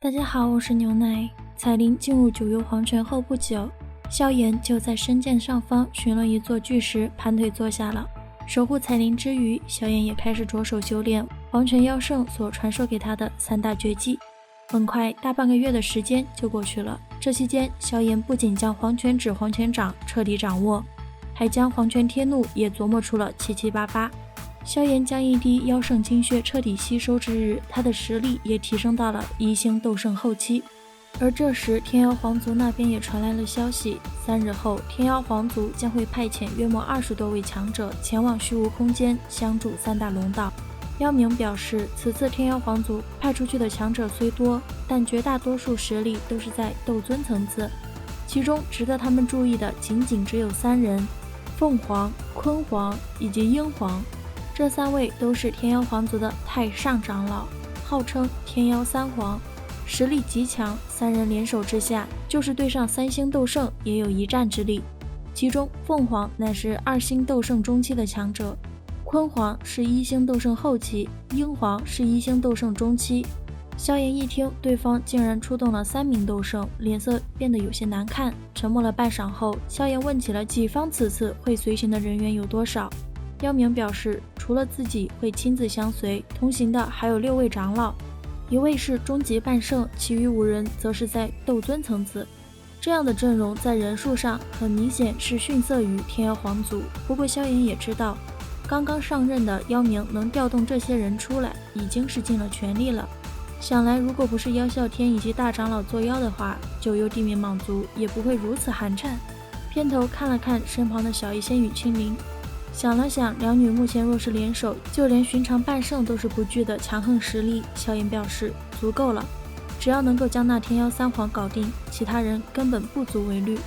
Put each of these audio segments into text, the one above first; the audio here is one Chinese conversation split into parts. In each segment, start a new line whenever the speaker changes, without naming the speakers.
大家好，我是牛奶。彩铃进入九幽黄泉后不久，萧炎就在深涧上方寻了一座巨石，盘腿坐下了。守护彩铃之余，萧炎也开始着手修炼黄泉妖圣所传授给他的3大绝技。很快，大半个月的时间就过去了。这期间，萧炎不仅将黄泉指、黄泉掌彻底掌握，还将黄泉天怒也琢磨出了七七八八。萧炎将一滴妖圣精血彻底吸收之日，他的实力也提升到了1星斗圣后期。而这时，天妖皇族那边也传来了消息，3日后，天妖皇族将会派遣约莫20多位强者前往虚无空间相助3大龙岛。妖明表示，此次天妖皇族派出去的强者虽多，但绝大多数实力都是在斗尊层次，其中值得他们注意的仅只有3人：凤凰、鲲皇以及鹰皇。这3位都是天妖皇族的太上长老，号称天妖3皇，实力极强，3人联手之下，就是对上3星斗圣也有一战之力。其中凤凰乃是2星斗圣中期的强者，鲲皇是1星斗圣后期，鹰皇是1星斗圣中期。萧炎一听对方竟然出动了3名斗圣，脸色变得有些难看，沉默了半晌后，萧炎问起了己方此次会随行的人员有多少。妖明表示，除了自己会亲自相随，同行的还有6位长老，1位是终极半圣，其余5人则是在斗尊层次。这样的阵容在人数上很明显是逊色于天妖皇族。不过萧炎也知道，刚刚上任的妖明能调动这些人出来，已经是尽了全力了。想来如果不是妖啸天以及大长老作妖的话，九幽地冥蟒族也不会如此寒碜。片头看了看身旁的小医仙与青灵，想了想，两女目前若是联手，就连寻常半圣都是不惧的强横实力。萧炎表示足够了，只要能够将那天妖3皇搞定，其他人根本不足为虑。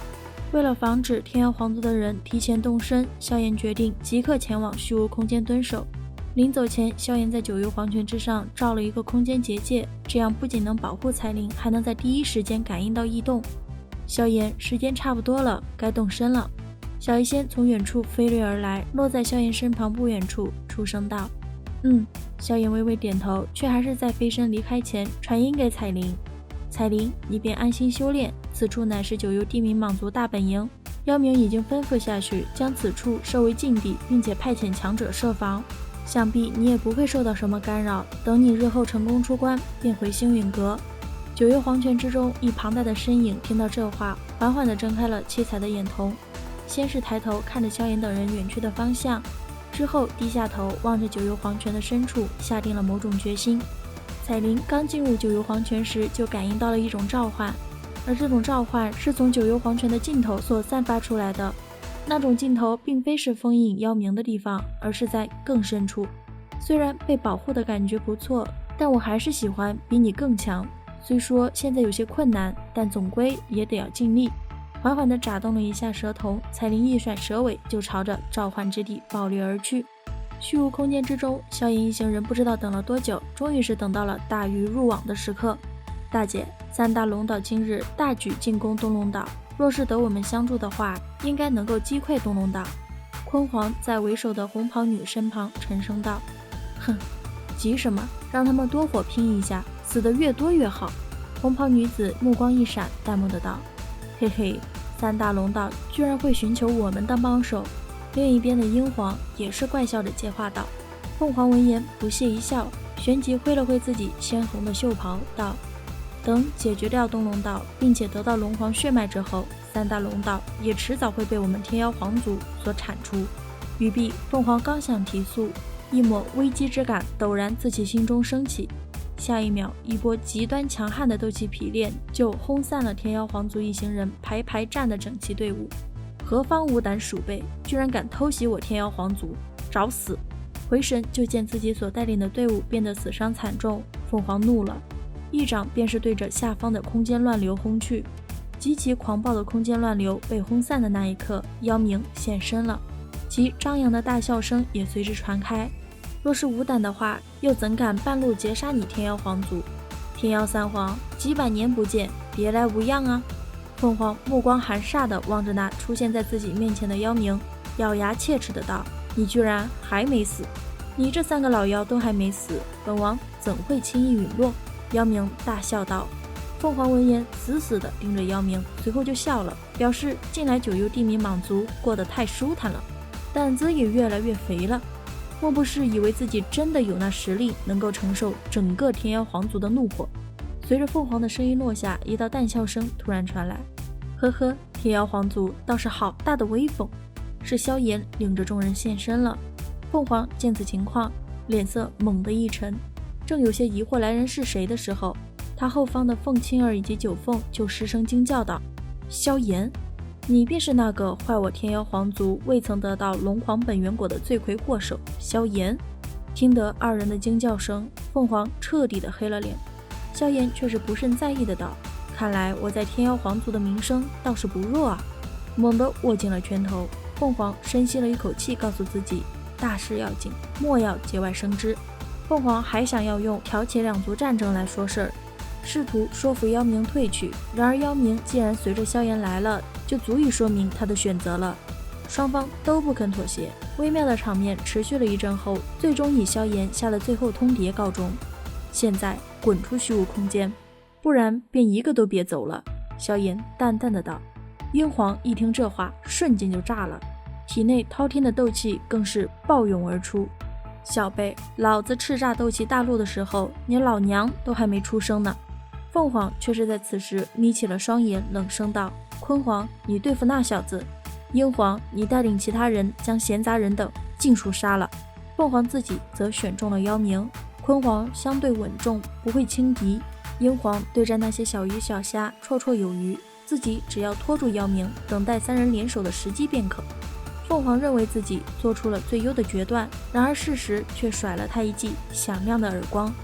为了防止天妖皇族的人提前动身，萧炎决定即刻前往虚无空间蹲守。临走前，萧炎在九幽黄泉之上罩了一个空间结界，这样不仅能保护彩铃，还能在第一时间感应到异动。萧炎，时间差不多了，该动身了。小医仙从远处飞掠而来，落在萧炎身旁不远处，出声道：“萧炎微微点头，却还是在飞身离开前传音给彩铃：“彩铃，你便安心修炼，此处乃是九幽地冥蟒族大本营，妖明已经吩咐下去，将此处设为禁地，并且派遣强者设防，想必你也不会受到什么干扰。等你日后成功出关，便回星陨阁。”九幽黄泉之中，一庞大的身影听到这话，缓缓地睁开了七彩的眼瞳。先是抬头看着萧炎等人远去的方向，之后低下头望着九幽黄泉的深处，下定了某种决心。彩铃刚进入九幽黄泉时就感应到了一种召唤，而这种召唤是从九幽黄泉的尽头所散发出来的。那种尽头并非是封印妖明的地方，而是在更深处。虽然被保护的感觉不错，但我还是喜欢比你更强。虽说现在有些困难，但总归也得要尽力。缓缓地眨动了一下蛇头，彩铃一甩蛇尾，就朝着召唤之地暴掠而去。虚无空间之中，萧炎一行人不知道等了多久，终于是等到了大鱼入网的时刻。大姐，3大龙岛今日大举进攻东龙岛，若是得我们相助的话，应该能够击溃东龙岛。鲲皇在为首的红袍女身旁沉声道：“哼，急什么？让他们多火拼一下，死得越多越好。”红袍女子目光一闪，淡漠的道：“嘿嘿，3大龙岛居然会寻求我们当帮手。”另一边的鹰皇也是怪笑着接话道。凤凰闻言不屑一笑，旋即挥了挥自己鲜红的袖袍，道：“等解决掉东龙岛，并且得到龙皇血脉之后，3大龙岛也迟早会被我们天妖皇族所铲除。”语毕，凤凰刚想提速，一抹危机之感陡然自其心中升起。下一秒，一波极端强悍的斗气劈炼就轰散了天妖皇族一行人排排站的整齐队伍。何方无胆鼠辈，居然敢偷袭我天妖皇族，找死！回神就见自己所带领的队伍变得死伤惨重，凤凰怒了，一掌便是对着下方的空间乱流轰去。极其狂暴的空间乱流被轰散的那一刻，妖明现身了，其张扬的大笑声也随之传开。若是无胆的话，又怎敢半路截杀你天妖皇族？天妖3皇，几百年不见，别来无恙啊！凤凰目光寒煞地望着那出现在自己面前的妖明，咬牙切齿的道：“你居然还没死！你这3个老妖都还没死，本王怎会轻易陨落？”妖明大笑道：“凤凰闻言死死地盯着姚明，随后就笑了，表示近来九幽地冥莽族过得太舒坦了，胆子也越来越肥了。莫不是以为自己真的有那实力能够承受整个天妖皇族的怒火？随着凤凰的声音落下，一道淡笑声突然传来，呵呵，天妖皇族倒是好大的威风。是萧炎领着众人现身了。凤凰见此情况，脸色猛地一沉，正有些疑惑来人是谁的时候，他后方的凤青儿以及九凤就失声惊叫道：萧炎，你便是那个坏我天妖皇族未曾得到龙皇本源果的罪魁祸首萧炎。听得二人的惊叫声，凤凰彻底的黑了脸。萧炎却是不甚在意的道：看来我在天妖皇族的名声倒是不弱啊。猛地握紧了拳头，凤凰深吸了一口气，告诉自己大事要紧，莫要节外生枝。凤凰还想要用挑起两族战争来说事儿，试图说服妖明退去，然而妖明既然随着萧炎来了，就足以说明他的选择了。双方都不肯妥协，微妙的场面持续了一阵后，最终以萧炎下了最后通牒告终。现在滚出虚无空间，不然便一个都别走了。萧炎淡淡的道。英皇一听这话，瞬间就炸了，体内滔天的斗气更是暴涌而出。小辈，老子叱咤斗气大陆的时候，你老娘都还没出生呢。凤凰却是在此时眯起了双眼，冷声道：坤皇，你对付那小子；英皇，你带领其他人将闲杂人等尽数杀了。凤凰自己则选中了妖明，坤皇相对稳重，不会轻敌；英皇对战那些小鱼小虾绰绰有余，自己只要拖住妖明，等待三人联手的时机便可。凤凰认为自己做出了最优的决断，然而事实却甩了他一记响亮的耳光。